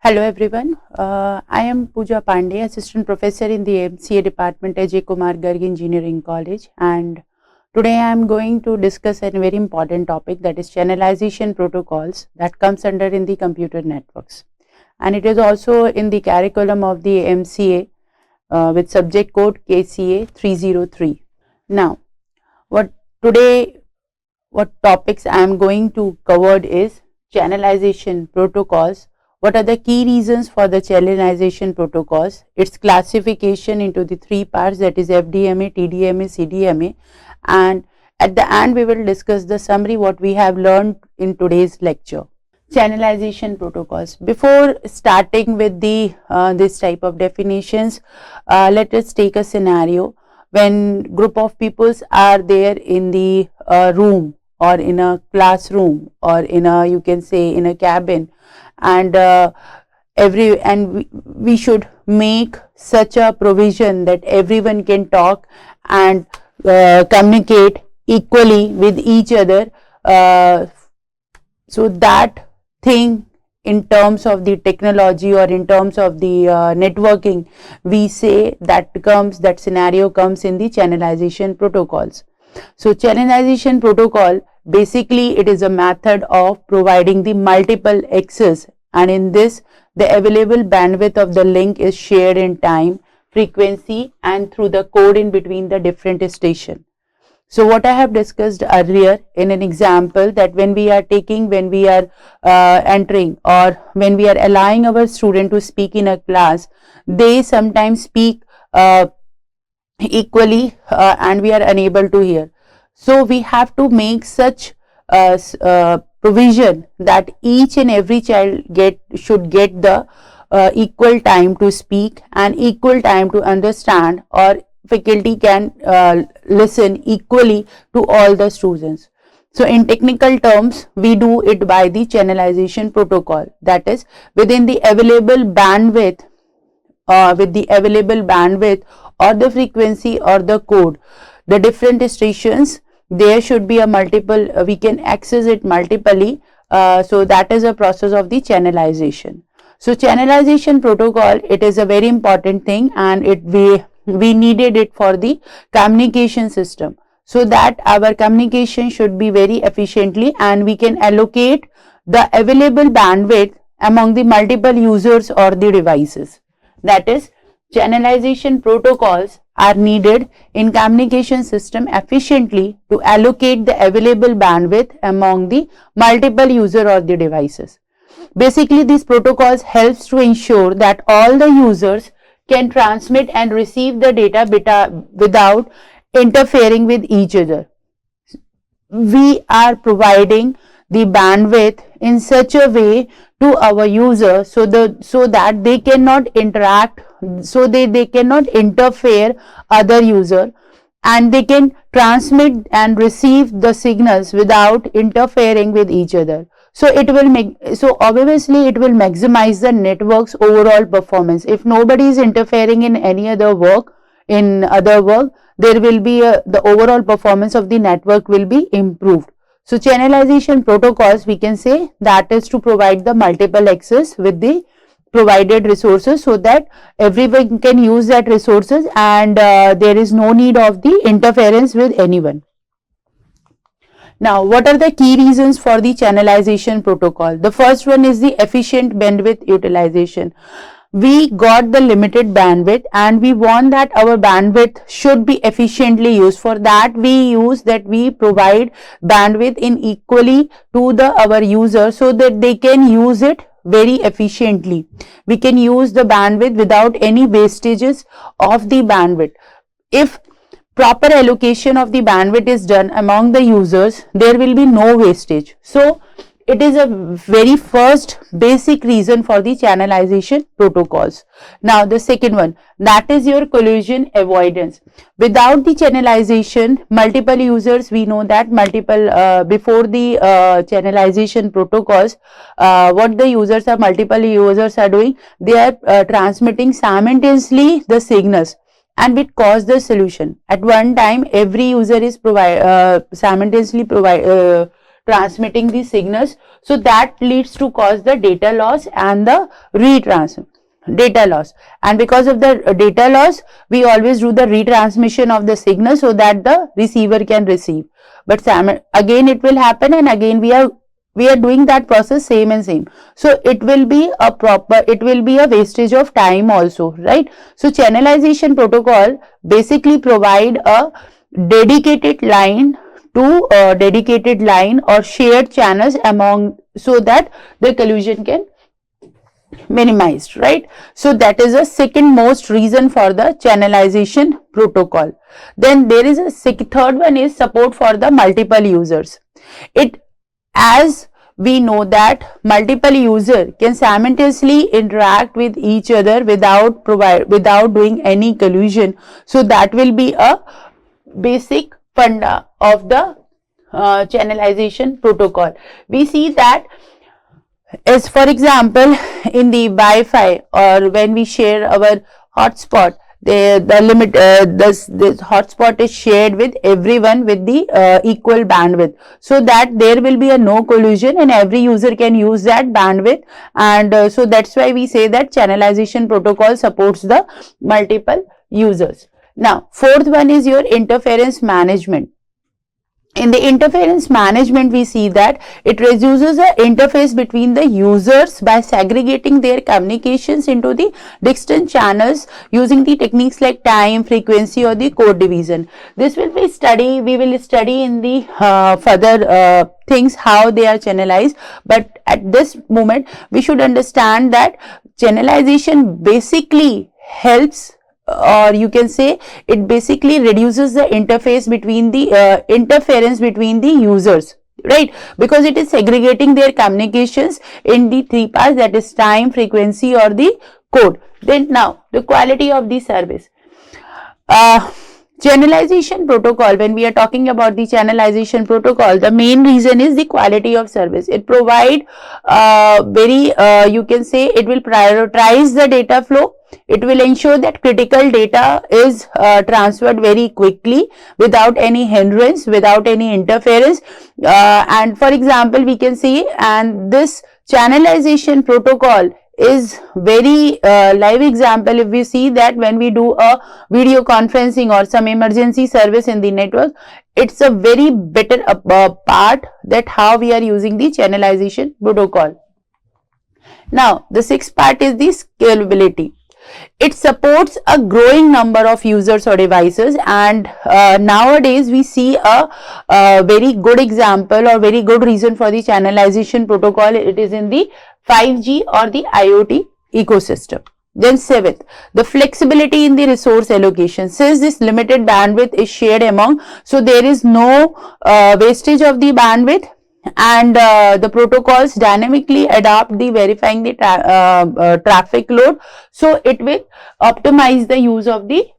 Hello everyone, I am Pooja Pandey, Assistant Professor in the MCA Department at Akgec Garg Engineering College, and today I am going to discuss a very important topic, that is channelization protocols, that comes under in the computer networks, and it is also in the curriculum of the MCA with subject code KCA 303. Now, what topics I am going to cover is channelization protocols. What are the key reasons for the channelization protocols? Its classification into the three parts, that is FDMA, TDMA, CDMA, and at the end we will discuss the summary what we have learned in today's lecture. Channelization protocols. Before starting with the this type of definitions, let us take a scenario when group of peoples are there in the room or in a classroom or in a, you can say, in a cabin, and we should make such a provision that everyone can talk and communicate equally with each other, so that thing in terms of the technology or in terms of the networking, we say that scenario comes in the channelization protocols. So channelization protocol, basically it is a method of providing the multiple access, and in this the available bandwidth of the link is shared in time, frequency and through the code in between the different station. So what I have discussed earlier in an example, that when we are entering or when we are allowing our student to speak in a class, they sometimes speak equally and we are unable to hear. So we have to make such provision that each and every child should get the equal time to speak and equal time to understand, or faculty can listen equally to all the students. So in technical terms, we do it by the channelization protocol, that is within the available bandwidth, with the available bandwidth or the frequency or the code, the different stations, there should be a multiple, we can access it multiply, so that is a process of the channelization. So channelization protocol, it is a very important thing, and we needed it for the communication system, so that our communication should be very efficiently and we can allocate the available bandwidth among the multiple users or the devices. That is, channelization protocols are needed in communication system efficiently to allocate the available bandwidth among the multiple user or the devices. Basically, these protocols helps to ensure that all the users can transmit and receive the data without interfering with each other. We are providing the bandwidth in such a way to our user so that they cannot interact, so they cannot interfere other user, and they can transmit and receive the signals without interfering with each other. So obviously it will maximize the network's overall performance. If nobody is interfering in any other work, there will be the overall performance of the network will be improved. So channelization protocols, we can say, that is to provide the multiple access with the provided resources, so that everyone can use that resources and there is no need of the interference with anyone. Now, what are the key reasons for the channelization protocol? The first one is the efficient bandwidth utilization. We got the limited bandwidth and we want that our bandwidth should be efficiently used. For that, we provide bandwidth in equally to our users, so that they can use it very efficiently. We can use the bandwidth without any wastages of the bandwidth. If proper allocation of the bandwidth is done among the users, there will be no wastage. So it is a very first basic reason for the channelization protocols. Now the second one, that is your collision avoidance. Without the channelization, multiple users, we know that before the channelization protocols, what the multiple users are doing, they are transmitting simultaneously the signals, and it caused the solution. At one time, every user is simultaneously transmitting the signals. So that leads to cause the data loss and the data loss, and because of the data loss we always do the retransmission of the signal so that the receiver can receive. But again it will happen, and again we are doing that process same and same. So it will be a wastage of time also, right? So channelization protocol basically provide a dedicated line or shared channels among, so that the collision can minimized, right? So that is a second most reason for the channelization protocol. Then there is a third one is support for the multiple users. As we know that multiple user can simultaneously interact with each other without doing any collusion. So that will be a basic funda of the channelization protocol. We see that as for example in the Wi-Fi, or when we share our hotspot, the hotspot is shared with everyone with the equal bandwidth, so that there will be a no collision and every user can use that bandwidth. And so that's why we say that channelization protocol supports the multiple users. Now fourth one is your interference management. In the interference management, we see that it reduces the interface between the users by segregating their communications into the distinct channels using the techniques like time, frequency, or the code division. This will be we will study in the further things how they are channelized, but at this moment we should understand that channelization basically helps, or you can say it basically reduces the interface between the interference between the users, right? Because it is segregating their communications in the three parts, that is time, frequency, or the code. Then now the quality of the service. Channelization protocol, when we are talking about the channelization protocol, the main reason is the quality of service. It provide you can say it will prioritize the data flow. It will ensure that critical data is transferred very quickly without any hindrance, without any interference. And for example, we can see, and this channelization protocol is very live example. If we see that when we do a video conferencing or some emergency service in the network, it's a very better part that how we are using the channelization protocol. Now the sixth part is the scalability. It supports a growing number of users or devices, and nowadays we see a very good example or very good reason for the channelization protocol. It is in the 5G or the IoT ecosystem. Then seventh, the flexibility in the resource allocation. Since this limited bandwidth is shared among, so there is no wastage of the bandwidth, and the protocols dynamically adapt the verifying the traffic load, so it will optimize the use of the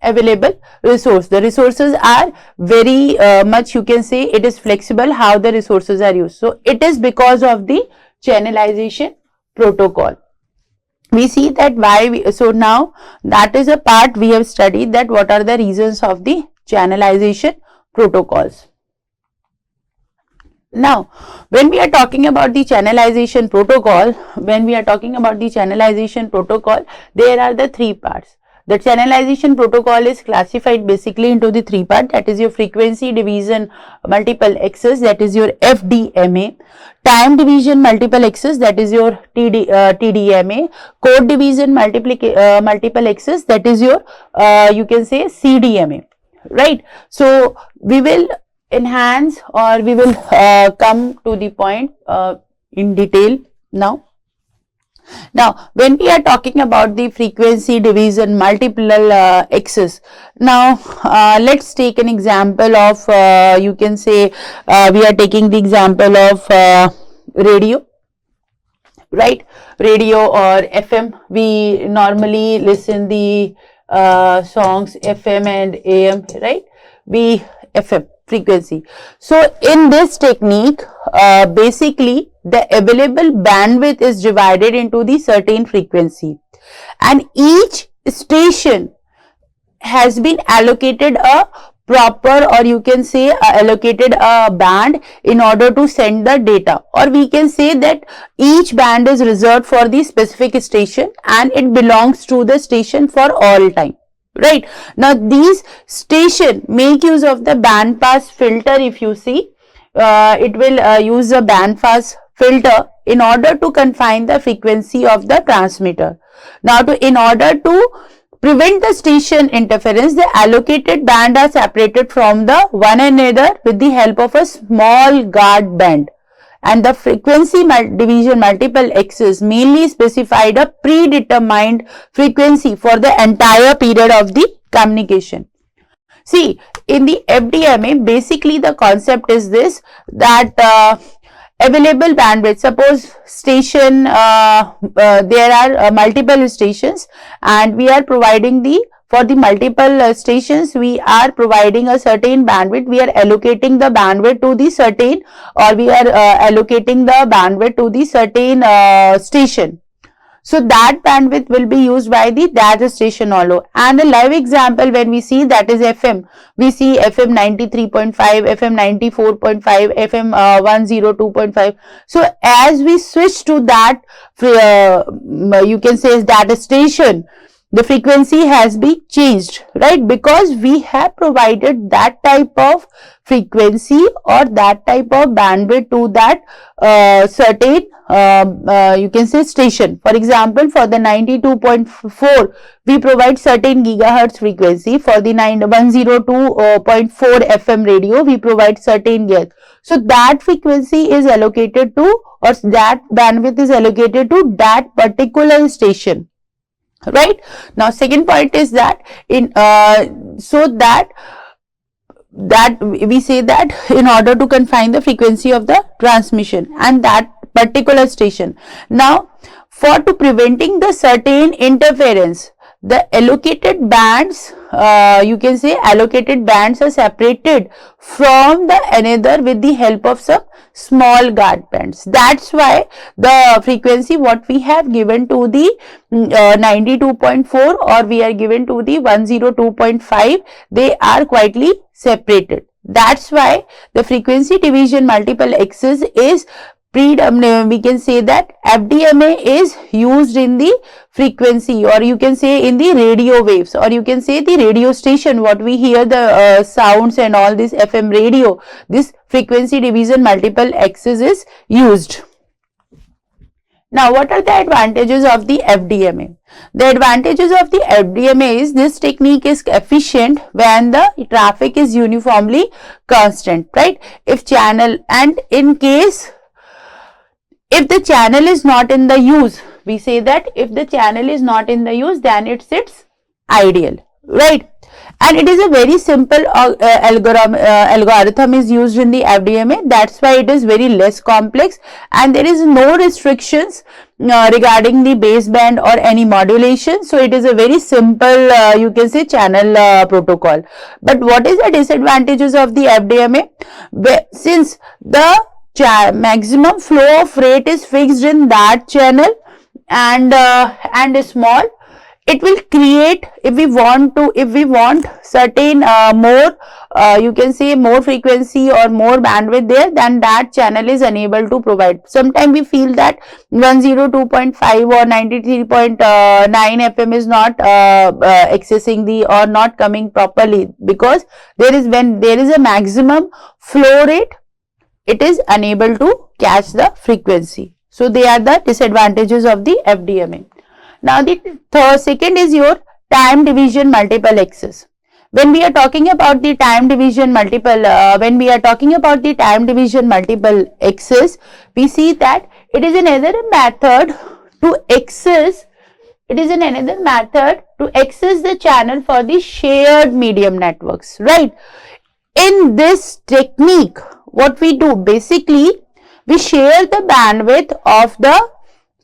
available resource. The resources are very much, you can say it is flexible how the resources are used. So it is because of the channelization protocol. We see that so now that is a part we have studied, that what are the reasons of the channelization protocols. Now, when we are talking about the channelization protocol, there are the three parts. The channelization protocol is classified basically into the three parts, that is your frequency division multiple access, that is your FDMA, time division multiple access, that is your TDMA, code division multiple access, that is your you can say CDMA, right? So we will enhance, or we will come to the point in detail now. Now, when we are talking about the frequency division multiple access, now let's take an example of you can say we are taking the example of radio, right? Radio or FM. We normally listen the songs FM and AM, right? FM frequency. So in this technique, basically the available bandwidth is divided into the certain frequency, and each station has been allocated a proper, or you can say allocated a band in order to send the data, or we can say that each band is reserved for the specific station and it belongs to the station for all time, right? Now these station make use of the band pass filter. If you see, it will use a band pass filter in order to confine the frequency of the transmitter. Now in order to prevent the station interference, the allocated band are separated from the one another with the help of a small guard band, and the frequency division multiple access mainly specified a predetermined frequency for the entire period of the communication. See, in the FDMA, basically the concept is this, that available bandwidth, suppose station, there are multiple stations, and we are providing for the multiple stations, we are providing a certain bandwidth, we are allocating the bandwidth to the certain, or we are allocating the bandwidth to the certain station. So that bandwidth will be used by that station also. And a live example when we see, that is FM. We see FM 93.5, FM 94.5, FM 102.5. So as we switch to that, you can say that station, the frequency has been changed, right? Because we have provided that type of frequency or that type of bandwidth to that certain you can say station. For example, for the 92.4 we provide certain gigahertz frequency. For the 102.4 FM radio we provide certain gigahertz. So that frequency is allocated to, or that bandwidth is allocated to that particular station, right? Now second point is that in so that we say that in order to confine the frequency of the transmission and that particular station. Now to preventing the certain interference, the allocated bands, you can say allocated bands are separated from the another with the help of some small guard bands. That's why the frequency what we have given to the 92.4 or we are given to the 102.5, they are quietly separated. That's why the frequency division multiple access is we can say that FDMA is used in the frequency, or you can say in the radio waves, or you can say the radio station, what we hear the sounds and all this FM radio, this frequency division multiple access is used. Now what are the advantages of the FDMA? The advantages of the FDMA is this technique is efficient when the traffic is uniformly constant, right? If channel, and in case if the channel is not in the use, we say that if the channel is not in the use, then it's ideal, right? And it is a very simple algorithm is used in the FDMA. That's why it is very less complex, and there is no restrictions regarding the baseband or any modulation. So it is a very simple you can say channel protocol. But what is the disadvantages of the FDMA? Since the maximum flow of rate is fixed in that channel and small, it will create, if we want certain more you can say more frequency or more bandwidth there, then that channel is unable to provide. Sometimes we feel that 102.5 or 93.9 FM is not accessing the or not coming properly, because when there is a maximum flow rate, it is unable to catch the frequency. So they are the disadvantages of the FDMA. Now the second is your time division multiple access. When we are talking about the time division multiple access, we see that it is another method to access. It is another method to access the channel for the shared medium networks, right? In this technique, what we do, basically we share the bandwidth of the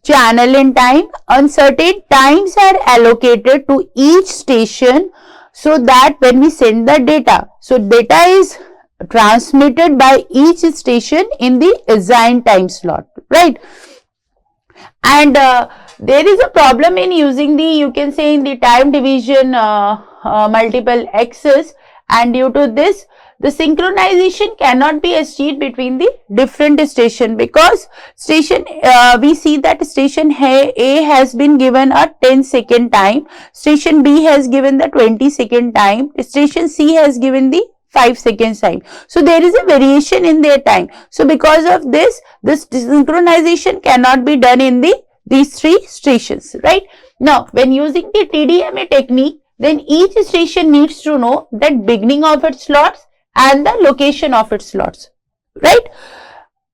channel in time, and certain times are allocated to each station, so that when we send the data, so data is transmitted by each station in the assigned time slot, right? And there is a problem in using the, you can say, in the time division multiple access, and due to this the synchronization cannot be achieved between the different station, because station we see that station A has been given a 10-second time, station B has given the 20-second time, station C has given the 5 seconds time. So there is a variation in their time. So because of this synchronization cannot be done in these three stations, right? Now when using the TDMA technique, then each station needs to know that beginning of its slots and the location of its slots, right?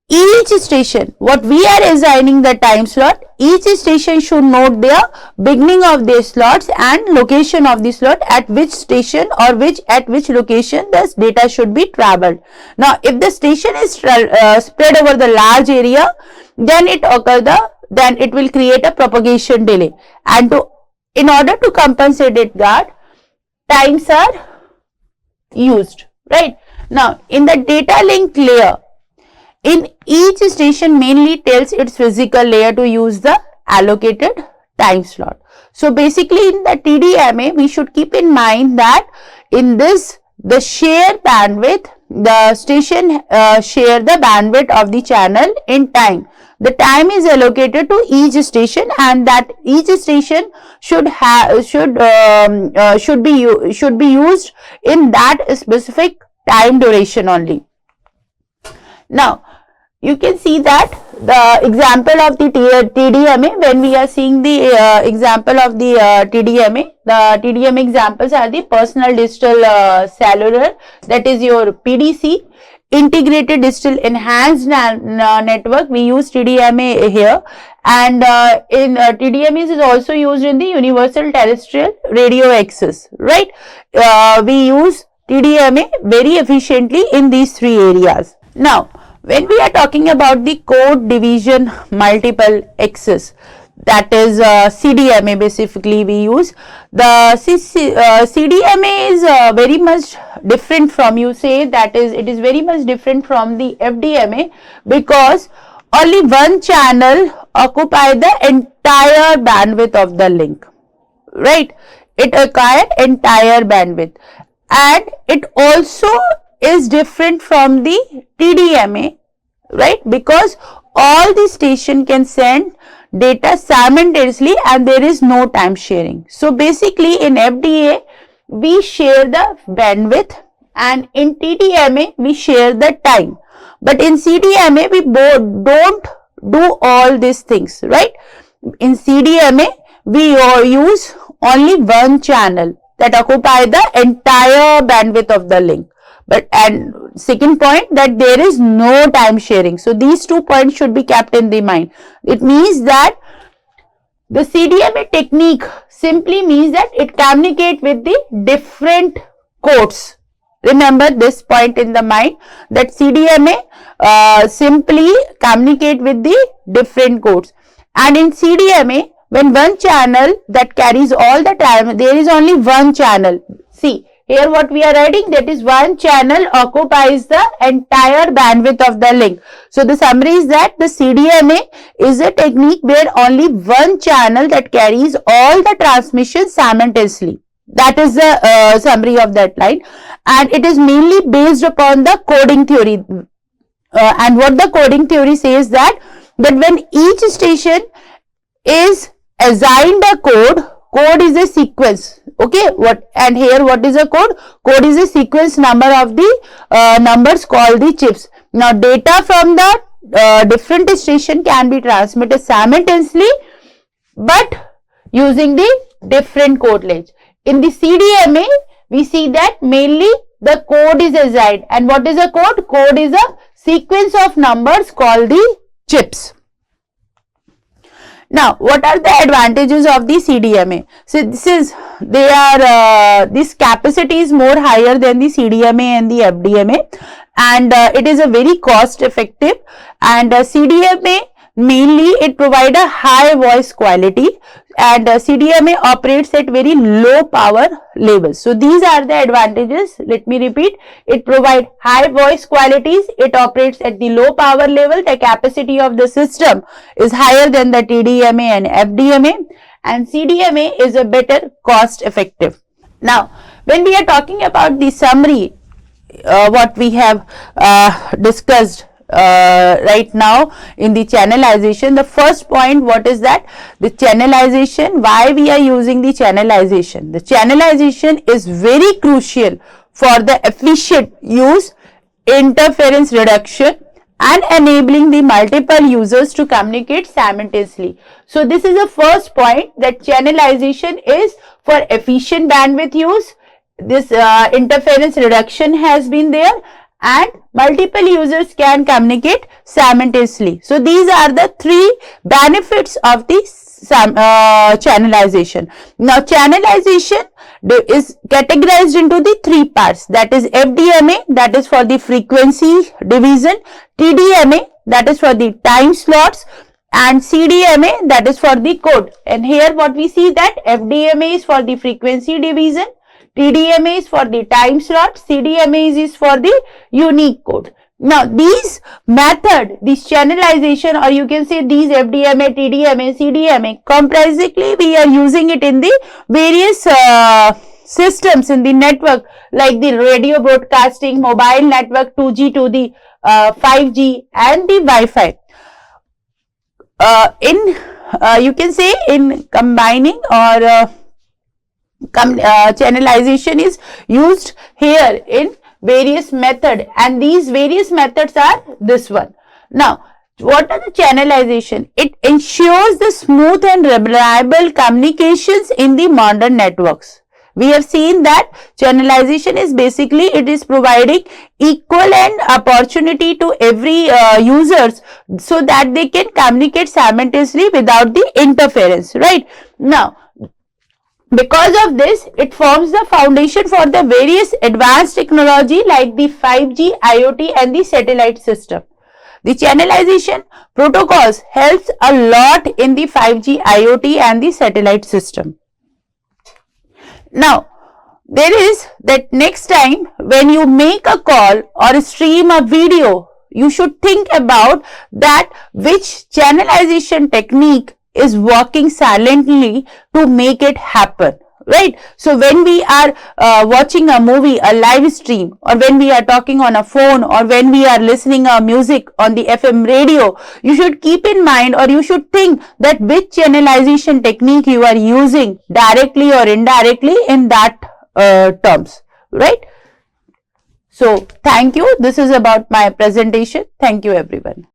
Each station, what we are assigning the time slot, each station should note their beginning of their slots and location of the slot, at which station or at which location the data should be traveled. Now if the station is spread over the large area, then it will create a propagation delay, and in order to compensate it, that times are used, right? Now in the data link layer, in each station mainly tells its physical layer to use the allocated time slot. So basically in the TDMA we should keep in mind that in this the share bandwidth, the station share the bandwidth of the channel in time. The time is allocated to each station, and that each station should be used in that specific time duration only. Now you can see that the example of the TDMA, when we are seeing the example of the TDMA examples are the personal digital cellular, that is your PDC, integrated digital enhanced network. We use TDMA here, and in TDMA is also used in the universal terrestrial radio access, right? We use TDMA very efficiently in these three areas. Now when we are talking about the code division multiple access, that is CDMA, basically we use the CDMA is very much different from, you say that is, it is very much different from the FDMA, because only one channel occupy the entire bandwidth of the link, right? It acquire entire bandwidth, and it also is different from the TDMA, right? Because all the station can send data simultaneously and there is no time sharing. So basically in FDA we share the bandwidth, and in TDMA we share the time, but in CDMA we don't do all these things, right? In CDMA we use only one channel that occupy the entire bandwidth of the link. But and second point, that there is no time sharing. So these 2 points should be kept in the mind. It means that the CDMA technique simply means that it communicates with the different codes. Remember this point in the mind, that CDMA simply communicate with the different codes, and in CDMA when one channel that carries all the time, there is only one channel. See here what we are writing, that is one channel occupies the entire bandwidth of the link. So the summary is that the CDMA is a technique where only one channel that carries all the transmissions simultaneously. That is the summary of that line, and it is mainly based upon the coding theory. And what the coding theory says that when each station is assigned a code is a sequence. Okay, and here what is a code? Code is a sequence number of the numbers called the chips. Now data from the different station can be transmitted simultaneously, but using the different code length. In the CDMA we see that mainly the code is assigned, and what is a code? Code is a sequence of numbers called the chips. Now, what are the advantages of the CDMA? So, this capacity is more higher than the CDMA and the FDMA, and it is a very cost effective, and CDMA mainly it provides a high voice quality, and CDMA operates at very low power levels. So these are the advantages. Let me repeat, it provides high voice qualities, it operates at the low power level, the capacity of the system is higher than the TDMA and FDMA, and CDMA is a better cost effective. Now when we are talking about the summary, what we have discussed right now in the channelization, the first point, what is that? The channelization. Why we are using the channelization? The channelization is very crucial for the efficient use, interference reduction, and enabling the multiple users to communicate simultaneously. So this is the first point, that channelization is for efficient bandwidth use. This interference reduction has been there, and multiple users can communicate simultaneously. So these are the three benefits of the channelization. Now channelization is categorized into the three parts, that is FDMA, that is for the frequency division, TDMA, that is for the time slots, and CDMA, that is for the code. And here what we see, that FDMA is for the frequency division, TDMA is for the time slot, CDMA is for the unique code. Now these method, this channelization, or you can say these FDMA, TDMA, CDMA, comprisingly we are using it in the various systems in the network, like the radio broadcasting, mobile network, 2G to the 5G, and the Wi-Fi. You can say in combining, or channelization is used here in various method, and these various methods are this one. Now what are the channelization? It ensures the smooth and reliable communications in the modern networks. We have seen that channelization is basically, it is providing equivalent opportunity to every users, so that they can communicate simultaneously without the interference, right? Now because of this, it forms the foundation for the various advanced technology like the 5G, IoT, and the satellite system. The channelization protocols helps a lot in the 5G, IoT, and the satellite system. Now there is that next time when you make a call or stream a video, you should think about that which channelization technique is working silently to make it happen, right? So when we are watching a movie, a live stream, or when we are talking on a phone, or when we are listening a music on the FM radio, you should keep in mind, or you should think that which channelization technique you are using directly or indirectly in that terms, right? So thank you. This is about my presentation. Thank you everyone.